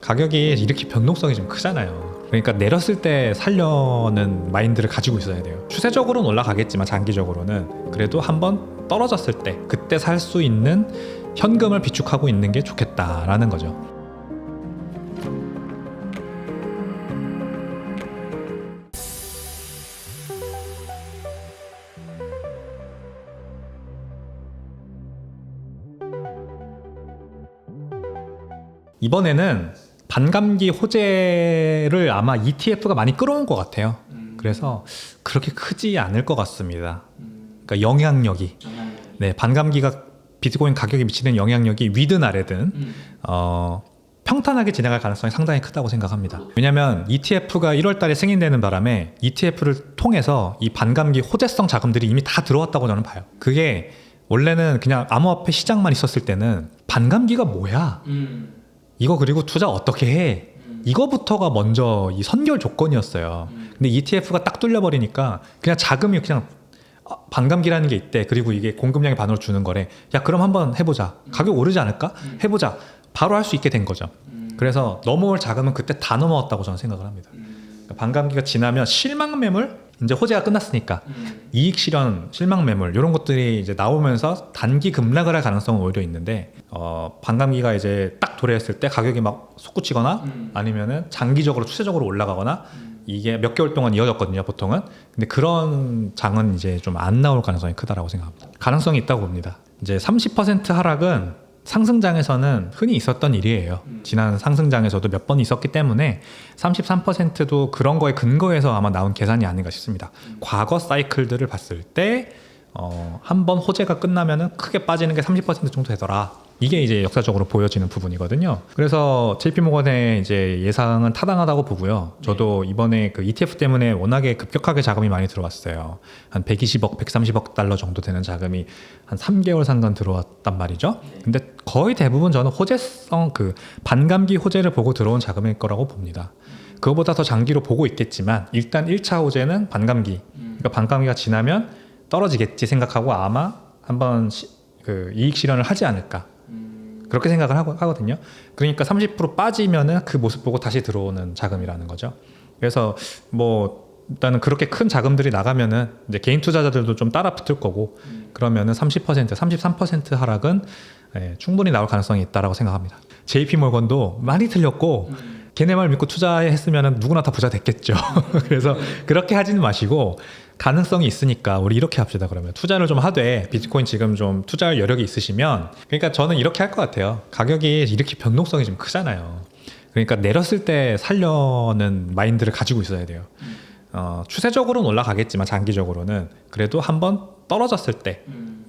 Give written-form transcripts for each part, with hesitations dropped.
가격이 이렇게 변동성이 좀 크잖아요. 그러니까 내렸을 때 살려는 마인드를 가지고 있어야 돼요. 추세적으로는 올라가겠지만 장기적으로는 그래도 한번 떨어졌을 때 그때 살 수 있는 현금을 비축하고 있는 게 좋겠다라는 거죠. 이번에는 반감기 호재를 아마 ETF가 많이 끌어온 것 같아요. 그래서 그렇게 크지 않을 것 같습니다. 그러니까 영향력이 네, 반감기가 비트코인 가격에 미치는 영향력이 위든 아래든 평탄하게 지나갈 가능성이 상당히 크다고 생각합니다. 왜냐하면 ETF가 1월 달에 승인되는 바람에 ETF를 통해서 이 반감기 호재성 자금들이 이미 다 들어왔다고 저는 봐요. 그게 원래는 그냥 암호화폐 시장만 있었을 때는 반감기가 뭐야? 이거 그리고 투자 어떻게 해? 이거부터가 먼저 이 선결 조건이었어요. 근데 ETF가 딱 뚫려버리니까 그냥 자금이 그냥 반감기라는 게 있대. 그리고 이게 공급량의 반으로 주는 거래. 야, 그럼 한번 해보자. 가격 오르지 않을까? 해보자. 바로 할 수 있게 된 거죠. 그래서 넘어올 자금은 그때 다 넘어왔다고 저는 생각을 합니다. 그러니까 반감기가 지나면 실망 매물, 이제 호재가 끝났으니까 이익 실현, 실망 매물 이런 것들이 이제 나오면서 단기 급락을 할 가능성은 오히려 있는데 반감기가 이제 딱 도래했을 때 가격이 막 솟구치거나 아니면은 장기적으로 추세적으로 올라가거나 이게 몇 개월 동안 이어졌거든요, 보통은. 근데 그런 장은 이제 좀 안 나올 가능성이 크다라고 생각합니다. 가능성이 있다고 봅니다. 이제 30% 하락은 상승장에서는 흔히 있었던 일이에요. 지난 상승장에서도 몇 번 있었기 때문에 33%도 그런 거에 근거해서 아마 나온 계산이 아닌가 싶습니다. 과거 사이클들을 봤을 때 한 번 호재가 끝나면은 크게 빠지는 게 30% 정도 되더라. 이게 이제 역사적으로 보여지는 부분이거든요. 그래서 JP모건의 이제 예상은 타당하다고 보고요. 저도 이번에 그 ETF 때문에 워낙에 급격하게 자금이 많이 들어왔어요. 한 120억, 130억 달러 정도 되는 자금이 한 3개월 상간 들어왔단 말이죠. 근데 거의 대부분 저는 호재성, 그 반감기 호재를 보고 들어온 자금일 거라고 봅니다. 그거보다 더 장기로 보고 있겠지만 일단 1차 호재는 반감기. 그러니까 반감기가 지나면 떨어지겠지 생각하고 아마 한번 그 이익 실현을 하지 않을까. 그렇게 생각을 하거든요. 그러니까 30% 빠지면은 그 모습 보고 다시 들어오는 자금이라는 거죠. 그래서 뭐 일단은 그렇게 큰 자금들이 나가면은 이제 개인 투자자들도 좀 따라 붙을 거고 그러면은 30%, 33% 하락은 충분히 나올 가능성이 있다라고 생각합니다. JP모건도 많이 틀렸고 걔네 말 믿고 투자했으면은 누구나 다 부자 됐겠죠. 그래서 그렇게 하지는 마시고 가능성이 있으니까 우리 이렇게 합시다. 그러면 투자를 좀 하되 비트코인 지금 좀 투자할 여력이 있으시면 그러니까 저는 이렇게 할 것 같아요. 가격이 이렇게 변동성이 좀 크잖아요. 그러니까 내렸을 때 살려는 마인드를 가지고 있어야 돼요. 추세적으로는 올라가겠지만 장기적으로는 그래도 한번 떨어졌을 때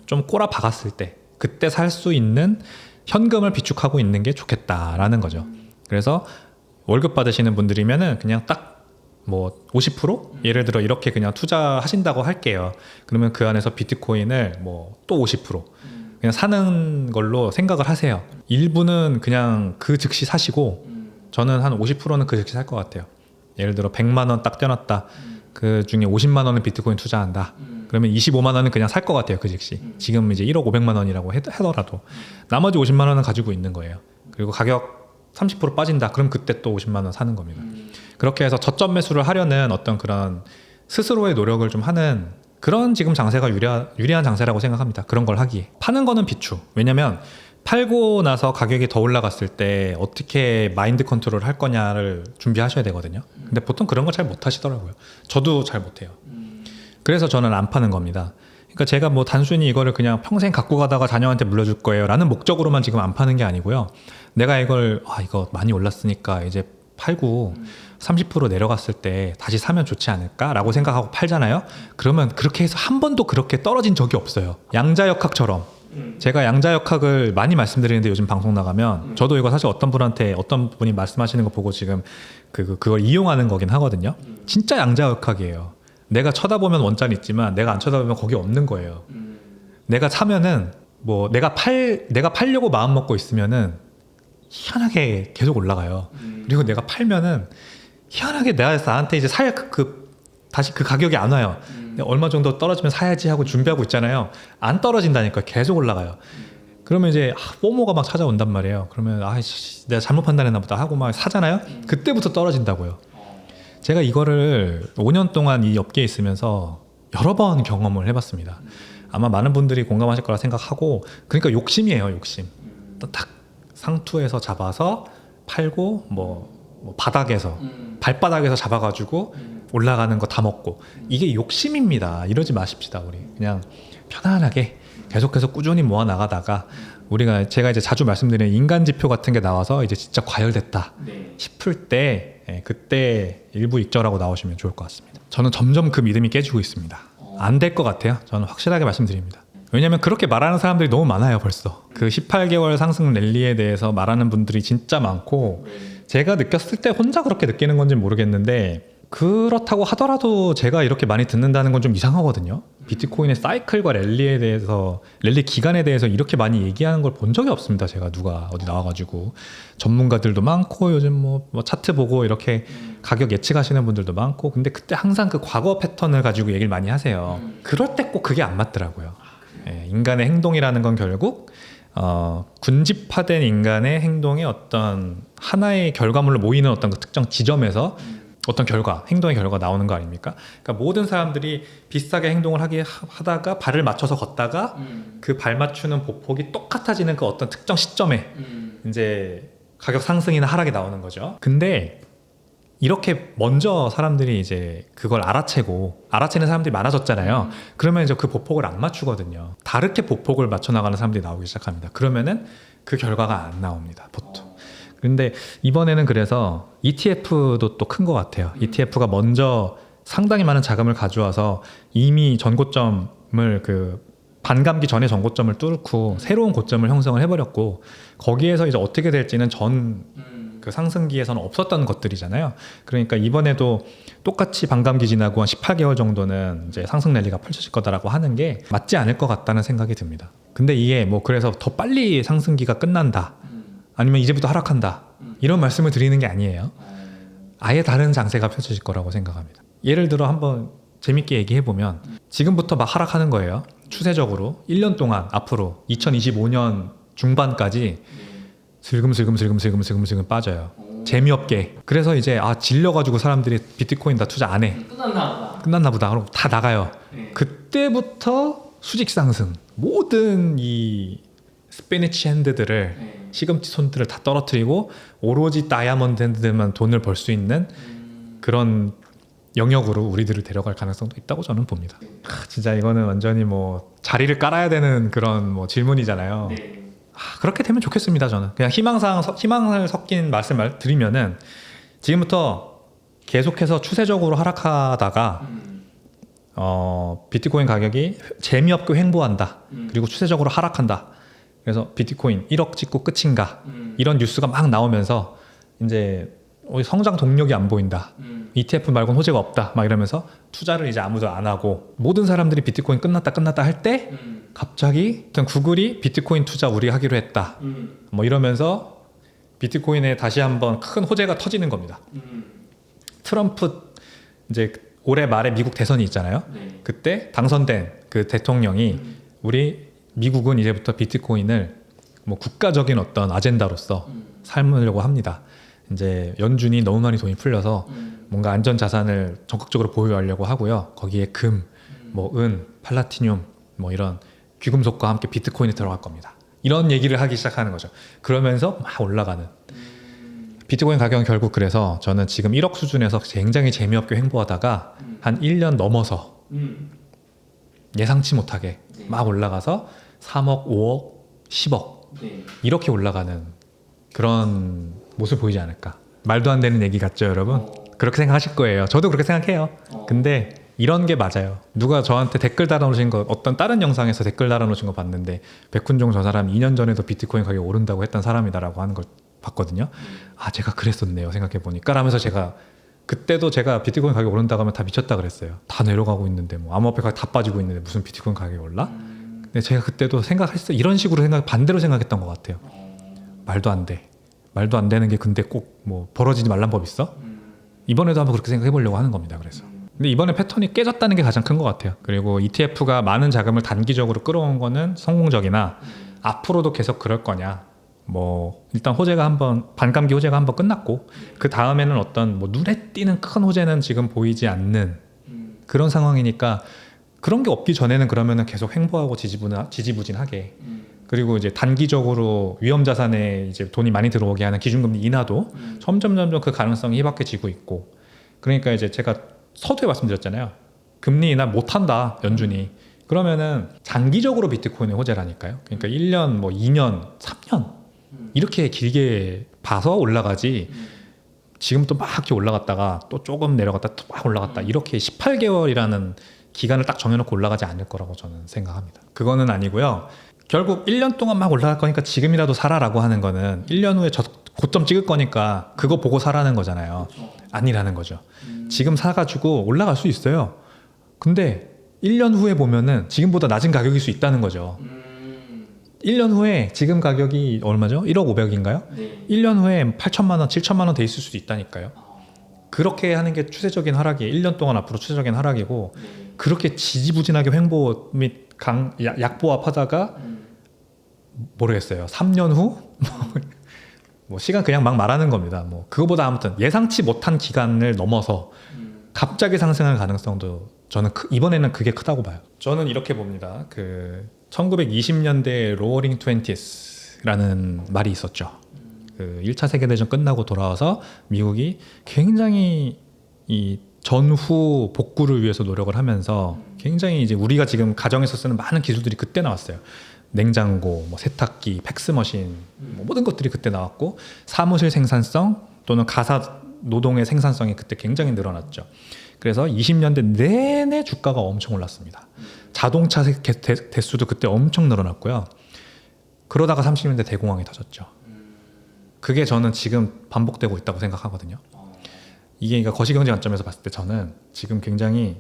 좀 꼬라 박았을 때 그때 살 수 있는 현금을 비축하고 있는 게 좋겠다라는 거죠. 그래서 월급 받으시는 분들이면은 그냥 딱 뭐 50%? 예를 들어 이렇게 그냥 투자하신다고 할게요. 그러면 그 안에서 비트코인을 뭐 또 50% 그냥 사는 걸로 생각을 하세요. 일부는 그냥 그 즉시 사시고 저는 한 50%는 그 즉시 살 것 같아요. 예를 들어 100만 원 딱 떼놨다. 그 중에 50만 원은 비트코인 투자한다. 그러면 25만 원은 그냥 살 것 같아요. 그 즉시. 지금 이제 1억 500만 원이라고 하더라도 나머지 50만 원은 가지고 있는 거예요. 그리고 가격 30% 빠진다. 그럼 그때 또 50만 원 사는 겁니다. 그렇게 해서 저점 매수를 하려는 어떤 그런 스스로의 노력을 좀 하는 그런 지금 장세가 유리한 장세라고 생각합니다. 그런 걸 하기에. 파는 거는 비추. 왜냐면 팔고 나서 가격이 더 올라갔을 때 어떻게 마인드 컨트롤 할 거냐를 준비하셔야 되거든요. 근데 보통 그런 거 잘 못 하시더라고요. 저도 잘 못해요. 그래서 저는 안 파는 겁니다. 그러니까 제가 뭐 단순히 이거를 그냥 평생 갖고 가다가 자녀한테 물려줄 거예요 라는 목적으로만 지금 안 파는 게 아니고요. 내가 이걸 이거 많이 올랐으니까 이제 팔고 30% 내려갔을 때 다시 사면 좋지 않을까 라고 생각하고 팔잖아요. 그러면 그렇게 해서 한 번도 그렇게 떨어진 적이 없어요. 양자역학처럼. 제가 양자역학을 많이 말씀드리는데 요즘 방송 나가면 저도 이거 사실 어떤 분이 말씀하시는 거 보고 지금 그걸 이용하는 거긴 하거든요. 진짜 양자역학이에요. 내가 쳐다보면 원자는 있지만 내가 안 쳐다보면 거기 없는 거예요. 내가 사면은 뭐 내가 팔려고 마음 먹고 있으면은 희한하게 계속 올라가요. 그리고 내가 팔면은 희한하게 나한테 이제 다시 그 가격이 안 와요. 얼마 정도 떨어지면 사야지 하고 준비하고 있잖아요. 안 떨어진다니까 계속 올라가요. 그러면 이제 포모가 막 찾아온단 말이에요. 그러면 아이씨 내가 잘못 판단했나 보다 하고 막 사잖아요. 그때부터 떨어진다고요. 제가 이거를 5년 동안 이 업계에 있으면서 여러 번 경험을 해봤습니다. 아마 많은 분들이 공감하실 거라 생각하고, 그러니까 욕심이에요. 욕심. 딱 상투에서 잡아서 팔고 뭐 바닥에서 발바닥에서 잡아가지고 올라가는 거 다 먹고, 이게 욕심입니다. 이러지 마십시다. 우리 그냥 편안하게 계속해서 꾸준히 모아 나가다가 제가 이제 자주 말씀드리는 인간 지표 같은 게 나와서 이제 진짜 과열됐다 싶을 때 그때 일부 익절하고 나오시면 좋을 것 같습니다. 저는 점점 그 믿음이 깨지고 있습니다. 안 될 것 같아요. 저는 확실하게 말씀드립니다. 왜냐면 그렇게 말하는 사람들이 너무 많아요. 벌써 그 18개월 상승 랠리에 대해서 말하는 분들이 진짜 많고, 제가 느꼈을 때 혼자 그렇게 느끼는 건지 모르겠는데, 그렇다고 하더라도 제가 이렇게 많이 듣는다는 건 좀 이상하거든요. 비트코인의 사이클과 랠리에 대해서, 랠리 기간에 대해서 이렇게 많이 얘기하는 걸 본 적이 없습니다. 제가 누가 어디 나와가지고. 전문가들도 많고 요즘 뭐 차트 보고 이렇게 가격 예측하시는 분들도 많고, 근데 그때 항상 그 과거 패턴을 가지고 얘기를 많이 하세요. 그럴 때 꼭 그게 안 맞더라고요. 인간의 행동이라는 건 결국 군집화된 인간의 행동의 어떤 하나의 결과물로 모이는 어떤 그 특정 지점에서 어떤 행동의 결과가 나오는 거 아닙니까? 그러니까 모든 사람들이 비슷하게 행동을 하다가 발을 맞춰서 걷다가 그 발 맞추는 보폭이 똑같아지는 그 어떤 특정 시점에 이제 가격 상승이나 하락이 나오는 거죠. 근데 이렇게 먼저 사람들이 이제 그걸 알아채는 사람들이 많아졌잖아요. 그러면 이제 그 보폭을 안 맞추거든요. 다르게 보폭을 맞춰 나가는 사람들이 나오기 시작합니다. 그러면은 그 결과가 안 나옵니다, 보통. 근데 이번에는 그래서 ETF도 또 큰 것 같아요. ETF가 먼저 상당히 많은 자금을 가져와서 이미 전고점을 반감기 전에 전고점을 뚫고 새로운 고점을 형성을 해버렸고, 거기에서 이제 어떻게 될지는 그 상승기에서는 없었던 것들이잖아요. 그러니까 이번에도 똑같이 반감기 지나고 한 18개월 정도는 이제 상승 랠리가 펼쳐질 거다라고 하는 게 맞지 않을 것 같다는 생각이 듭니다. 근데 이게 뭐 그래서 더 빨리 상승기가 끝난다, 아니면 이제부터 하락한다, 이런 말씀을 드리는 게 아니에요. 아예 다른 장세가 펼쳐질 거라고 생각합니다. 예를 들어 한번 재밌게 얘기해보면, 지금부터 막 하락하는 거예요. 추세적으로 1년 동안 앞으로 2025년 중반까지 슬금슬금 빠져요. 재미없게. 그래서 이제 질려가지고 사람들이 비트코인 다 투자 안 해. 끝났나 보다. 그럼 다 나가요. 그때부터 수직 상승. 모든 이 스피니치 핸드들을, 시금치 손들을 다 떨어뜨리고 오로지 다이아몬드 핸드들만 돈을 벌 수 있는 그런 영역으로 우리들을 데려갈 가능성도 있다고 저는 봅니다. 진짜 이거는 완전히 뭐 자리를 깔아야 되는 그런 뭐 질문이잖아요. 그렇게 되면 좋겠습니다. 저는 그냥 희망을 섞인 말씀을 드리면은, 지금부터 계속해서 추세적으로 하락하다가 비트코인 가격이 재미없게 횡보한다, 그리고 추세적으로 하락한다, 그래서 비트코인 1억 찍고 끝인가, 이런 뉴스가 막 나오면서 이제 성장 동력이 안 보인다, ETF 말고는 호재가 없다, 막 이러면서 투자를 이제 아무도 안 하고, 모든 사람들이 비트코인 끝났다 할 때 갑자기 구글이 비트코인 투자 우리 하기로 했다, 뭐 이러면서 비트코인에 다시 한번 큰 호재가 터지는 겁니다. 트럼프 이제 올해 말에 미국 대선이 있잖아요. 그때 당선된 그 대통령이 미국은 이제부터 비트코인을 뭐 국가적인 어떤 아젠다로서 삼으려고 합니다. 이제 연준이 너무 많이 돈이 풀려서 뭔가 안전 자산을 적극적으로 보유하려고 하고요. 거기에 금, 뭐 은, 팔라티늄, 뭐 이런 귀금속과 함께 비트코인이 들어갈 겁니다. 이런 얘기를 하기 시작하는 거죠. 그러면서 막 올라가는 비트코인 가격은 결국, 그래서 저는 지금 1억 수준에서 굉장히 재미없게 횡보하다가 한 1년 넘어서 예상치 못하게 막 올라가서 3억, 5억, 10억 이렇게 올라가는 그런 모습 보이지 않을까. 말도 안 되는 얘기 같죠, 여러분? 그렇게 생각하실 거예요. 저도 그렇게 생각해요. 근데 이런 게 맞아요. 누가 저한테 댓글 달아놓으신 거, 어떤 다른 영상에서 댓글 달아놓으신 거 봤는데, 백훈종 저 사람 2년 전에도 비트코인 가격이 오른다고 했던 사람이다라고 하는 걸 봤거든요. 제가 그랬었네요, 생각해보니까 라면서, 그때도 제가 비트코인 가격이 오른다고 하면 다 미쳤다 그랬어요. 다 내려가고 있는데, 뭐 암호화폐 가격 다 빠지고 있는데 무슨 비트코인 가격이 올라? 근데 제가 그때도 생각했어요. 이런 식으로 반대로 생각했던 것 같아요. 말도 안 돼. 말도 안 되는 게 근데 꼭 뭐 벌어지지 말란 법 있어? 이번에도 한번 그렇게 생각해 보려고 하는 겁니다. 그래서. 근데 이번에 패턴이 깨졌다는 게 가장 큰 것 같아요. 그리고 ETF가 많은 자금을 단기적으로 끌어온 거는 성공적이나, 앞으로도 계속 그럴 거냐. 뭐 일단 호재가 한번 반감기 호재가 한번 끝났고 그 다음에는 어떤 뭐 눈에 띄는 큰 호재는 지금 보이지 않는 그런 상황이니까 그런 게 없기 전에는 그러면은 계속 횡보하고 지지부진하게 그리고 이제 단기적으로 위험 자산에 이제 돈이 많이 들어오게 하는 기준금리 인하도 점점 그 가능성이 희박해지고 있고 그러니까 이제 제가 서두에 말씀드렸잖아요. 금리 인하 못 한다 연준이. 그러면은 장기적으로 비트코인의 호재라니까요. 그러니까 1년 뭐 2년 3년 이렇게 길게 봐서 올라가지 지금 또 막 이렇게 올라갔다가 또 조금 내려갔다 또 막 올라갔다 이렇게 18개월이라는 기간을 딱 정해놓고 올라가지 않을 거라고 저는 생각합니다. 그거는 아니고요. 결국 1년 동안 막 올라갈 거니까 지금이라도 사라라고 하는 거는 1년 후에 고점 찍을 거니까 그거 보고 사라는 거잖아요. 아니라는 거죠. 지금 사가지고 올라갈 수 있어요. 근데 1년 후에 보면은 지금보다 낮은 가격일 수 있다는 거죠. 1년 후에 지금 가격이 얼마죠? 1억 500인가요? 네. 1년 후에 8천만 원, 7천만 원 돼 있을 수도 있다니까요. 그렇게 하는 게 추세적인 하락이 1년 동안 앞으로 추세적인 하락이고 네. 그렇게 지지부진하게 횡보 및 약보합하다가 모르겠어요. 3년 후? 뭐 시간 그냥 막 말하는 겁니다. 뭐 그거보다 아무튼 예상치 못한 기간을 넘어서 갑자기 상승할 가능성도 저는 이번에는 그게 크다고 봐요. 저는 이렇게 봅니다. 그 1920년대 로어링 트웬티스라는 말이 있었죠. 그 1차 세계대전 끝나고 돌아와서 미국이 굉장히 이 전후 복구를 위해서 노력을 하면서 굉장히 이제 우리가 지금 가정에서 쓰는 많은 기술들이 그때 나왔어요. 냉장고, 뭐 세탁기, 팩스머신, 뭐 모든 것들이 그때 나왔고 사무실 생산성 또는 가사 노동의 생산성이 그때 굉장히 늘어났죠. 그래서 20년대 내내 주가가 엄청 올랐습니다. 자동차 대수도 그때 엄청 늘어났고요. 그러다가 30년대 대공황이 터졌죠. 그게 저는 지금 반복되고 있다고 생각하거든요. 이게 그러니까 거시경제 관점에서 봤을 때 저는 지금 굉장히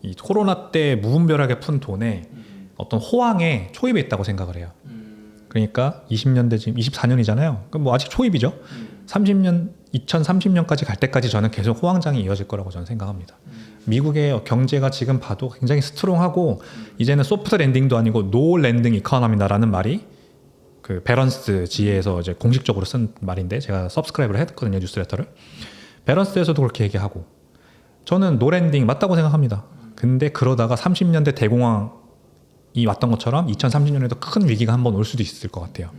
이 코로나 때 무분별하게 푼 돈에 어떤 호황에 초입해 있다고 생각을 해요. 그러니까 20년대 지금 24년이잖아요. 그럼 뭐 아직 초입이죠. 2030년까지 갈 때까지 저는 계속 호황장이 이어질 거라고 저는 생각합니다. 미국의 경제가 지금 봐도 굉장히 스트롱하고 이제는 소프트 랜딩도 아니고 노 랜딩 이코노미다라는 말이 그 베런스 지에서 이제 공식적으로 쓴 말인데 제가 서브스크라이브를 했거든요, 뉴스레터를. 베런스에서도 그렇게 얘기하고 저는 노 랜딩 맞다고 생각합니다. 근데 그러다가 30년대 대공황이 왔던 것처럼 2030년에도 큰 위기가 한번 올 수도 있을 것 같아요.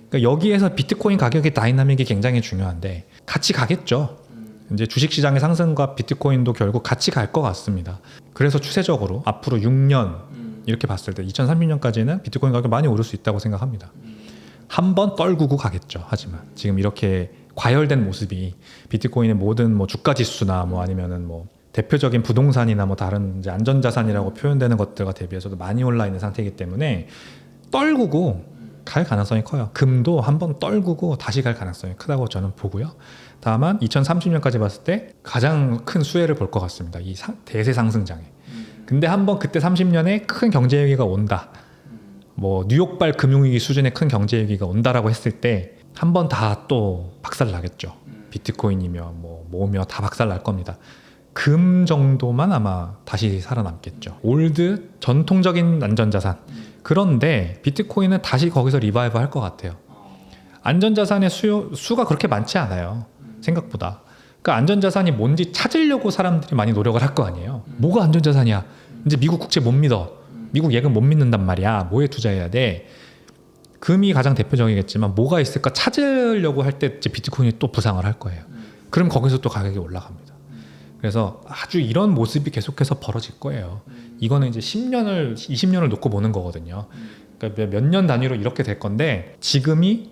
그러니까 여기에서 비트코인 가격의 다이나믹이 굉장히 중요한데 같이 가겠죠. 이제 주식시장의 상승과 비트코인도 결국 같이 갈 것 같습니다. 그래서 추세적으로 앞으로 6년 이렇게 봤을 때 2030년까지는 비트코인 가격이 많이 오를 수 있다고 생각합니다. 한번 떨구고 가겠죠. 하지만 지금 이렇게 과열된 모습이 비트코인의 모든 뭐 주가 지수나 뭐 아니면은 뭐 대표적인 부동산이나 뭐 다른 이제 안전자산이라고 표현되는 것들과 대비해서도 많이 올라 있는 상태이기 때문에 떨구고 갈 가능성이 커요. 금도 한번 떨구고 다시 갈 가능성이 크다고 저는 보고요. 다만 2030년까지 봤을 때 가장 큰 수혜를 볼 것 같습니다. 이 대세 상승장에. 근데 한번 그때 30년에 큰 경제 위기가 온다. 뭐 뉴욕발 금융위기 수준의 큰 경제 위기가 온다라고 했을 때 한번 다 또 박살 나겠죠. 비트코인이며 뭐며 다 박살 날 겁니다. 금 정도만 아마 다시 살아남겠죠. 올드 전통적인 안전자산. 그런데 비트코인은 다시 거기서 리바이브 할 것 같아요. 안전자산의 수가 그렇게 많지 않아요. 생각보다. 그러니까 안전자산이 뭔지 찾으려고 사람들이 많이 노력을 할 거 아니에요. 뭐가 안전자산이야? 이제 미국 국채 못 믿어. 미국 예금 못 믿는단 말이야. 뭐에 투자해야 돼? 금이 가장 대표적이겠지만 뭐가 있을까 찾으려고 할 때 비트코인이 또 부상을 할 거예요. 그럼 거기서 또 가격이 올라갑니다. 그래서 아주 이런 모습이 계속해서 벌어질 거예요. 이거는 이제 10년을 20년을 놓고 보는 거거든요. 그러니까 몇 년 단위로 이렇게 될 건데 지금이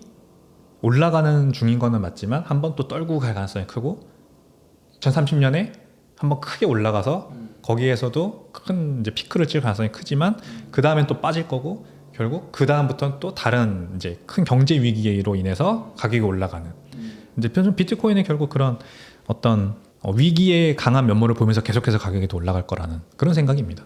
올라가는 중인 거는 맞지만 한번 또 떨고 갈 가능성이 크고 2030년에 한번 크게 올라가서 거기에서도 큰 이제 피크를 찍을 가능성이 크지만 그 다음엔 또 빠질 거고 결국 그 다음부터는 또 다른 이제 큰 경제 위기로 인해서 가격이 올라가는 이제 비트코인은 결국 그런 어떤 위기의 강한 면모를 보면서 계속해서 가격이 또 올라갈 거라는 그런 생각입니다.